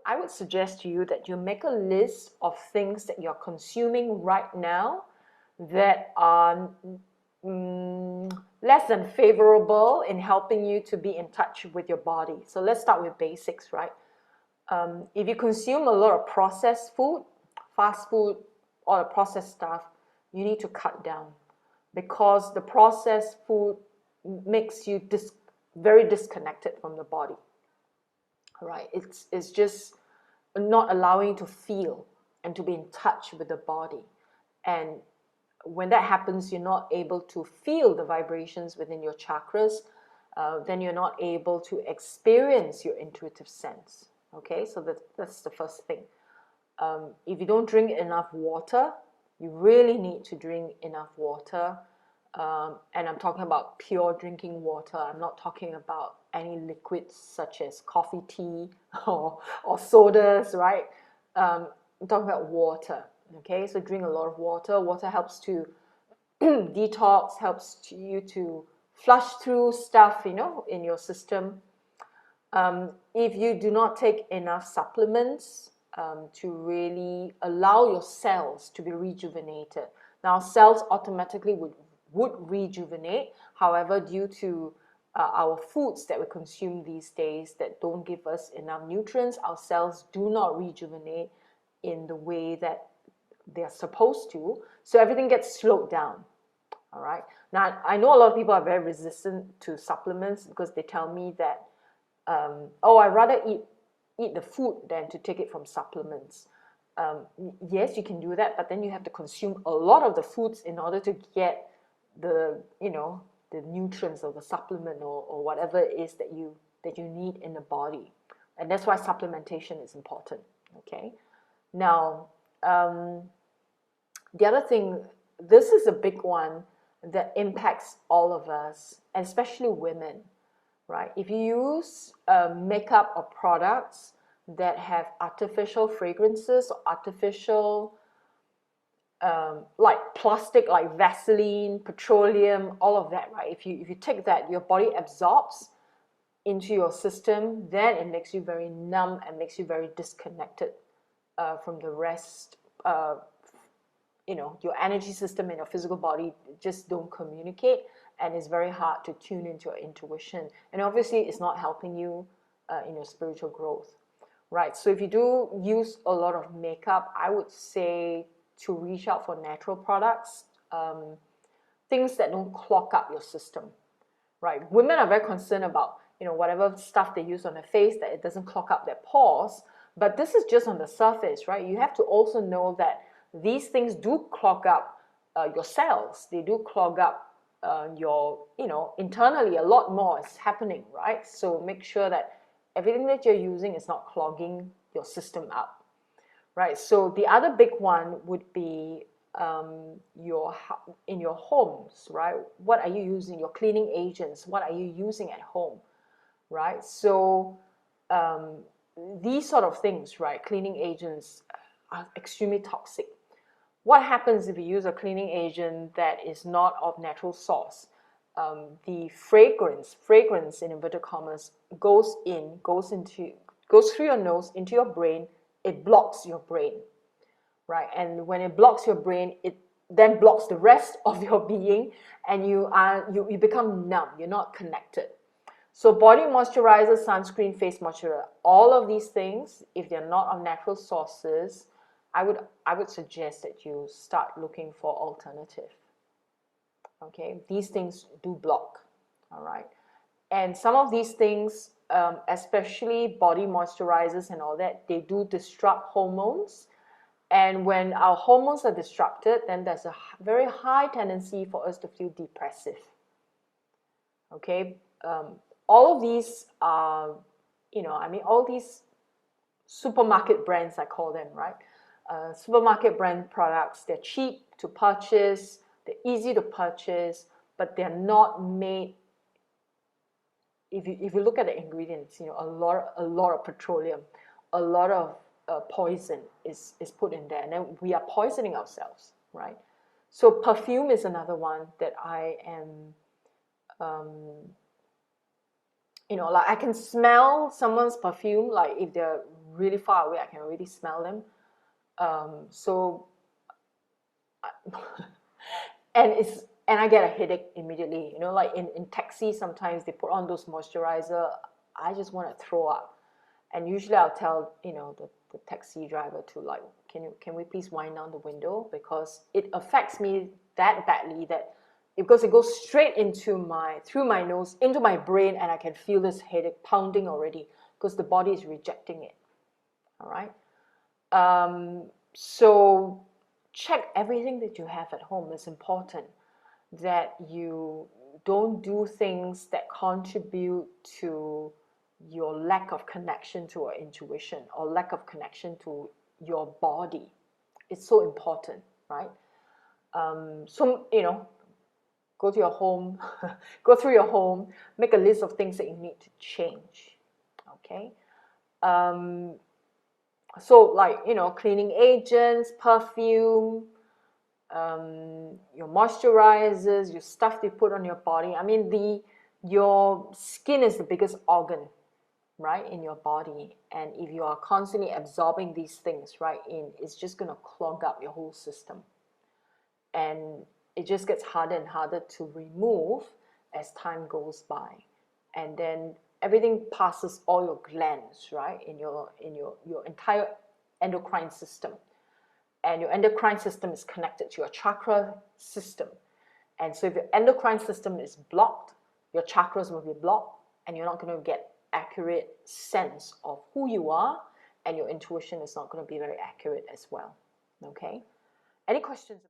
I would suggest to you that you make a list of things that you're consuming right now that are less than favorable in helping you to be in touch with your body. So let's start with basics, right? If you consume a lot of processed food, fast food, all the processed stuff, you need to cut down because the processed food makes you very disconnected from the body. Right? It's just not allowing you to feel and to be in touch with the body. And when that happens, you're not able to feel the vibrations within your chakras. Then you're not able to experience your intuitive sense. Okay, so that's the first thing. If you don't drink enough water, you really need to drink enough water. And I'm talking about pure drinking water. I'm not talking about any liquids such as coffee, tea, or sodas, right? I'm talking about water. Okay, so drink a lot of water. Water helps to detox, helps you to flush through stuff, in your system. If you do not take enough supplements to really allow your cells to be rejuvenated. Now, cells automatically would rejuvenate. However, due to our foods that we consume these days that don't give us enough nutrients, our cells do not rejuvenate in the way that they're supposed to. So everything gets slowed down. All right. Now, I know a lot of people are very resistant to supplements because they tell me that, I'd rather eat the food than to take it from supplements. Yes, you can do that, but then you have to consume a lot of the foods in order to get the nutrients or the supplement or whatever it is that you need in the body. And that's why supplementation is important. Okay. Now, the other thing, this is a big one that impacts all of us, especially women, right? If you use makeup or products that have artificial fragrances or artificial, like plastic, like Vaseline, petroleum, all of that, right? If you take that, your body absorbs into your system, then it makes you very numb and makes you very disconnected from the rest. Your energy system and your physical body just don't communicate, and it's very hard to tune into your intuition. And obviously, it's not helping you in your spiritual growth, right? So if you do use a lot of makeup, I would say to reach out for natural products, things that don't clog up your system, right? Women are very concerned about, whatever stuff they use on their face, that it doesn't clog up their pores. But this is just on the surface, right? You have to also know that these things do clog up your cells. They do clog up your, internally a lot more is happening, right? So make sure that everything that you're using is not clogging your system up, right? So the other big one would be in your homes, right? What are you using? Your cleaning agents. What are you using at home, right? So these sort of things, right? Cleaning agents are extremely toxic. What happens if you use a cleaning agent that is not of natural source? The fragrance in inverted commas, goes through your nose into your brain. It blocks your brain, right? And when it blocks your brain, it then blocks the rest of your being, and you become numb. You're not connected. So body moisturizer, sunscreen, face moisturizer, all of these things, if they're not of natural sources, I would suggest that you start looking for alternative. Okay, these things do block. All right, and some of these things, especially body moisturizers and all that, they do disrupt hormones. And when our hormones are disrupted, then there's a very high tendency for us to feel depressive. Okay, all of these are, all these supermarket brands, I call them, right? Supermarket brand products, they're cheap to purchase, they're easy to purchase, but they're not made. If you look at the ingredients, a lot of petroleum, a lot of poison is put in there, and then we are poisoning ourselves, right? So perfume is another one that I am, like I can smell someone's perfume, like if they're really far away. I can already smell them. And I get a headache immediately. You know, like in taxi, sometimes they put on those moisturizer. I just want to throw up. And usually I'll tell, you know, the taxi driver to, like, can we please wind down the window, because it affects me that badly that because it goes straight through my nose into my brain, and I can feel this headache pounding already because the body is rejecting it. All right. So check everything that you have at home. It's important that you don't do things that contribute to your lack of connection to your intuition or lack of connection to your body. It's so important, right? So, you know, go to your home, go through your home, make a list of things that you need to change, okay? So, like, you know, cleaning agents, perfume, your moisturizers, your stuff you put on your body. I mean, your skin is the biggest organ, right, in your body, and if you are constantly absorbing these things, right, it's just going to clog up your whole system, and it just gets harder and harder to remove as time goes by, and then everything passes all your glands, right, in your entire endocrine system. And your endocrine system is connected to your chakra system. And so if your endocrine system is blocked, your chakras will be blocked, and you're not going to get accurate sense of who you are, and your intuition is not going to be very accurate as well. Okay? Any questions?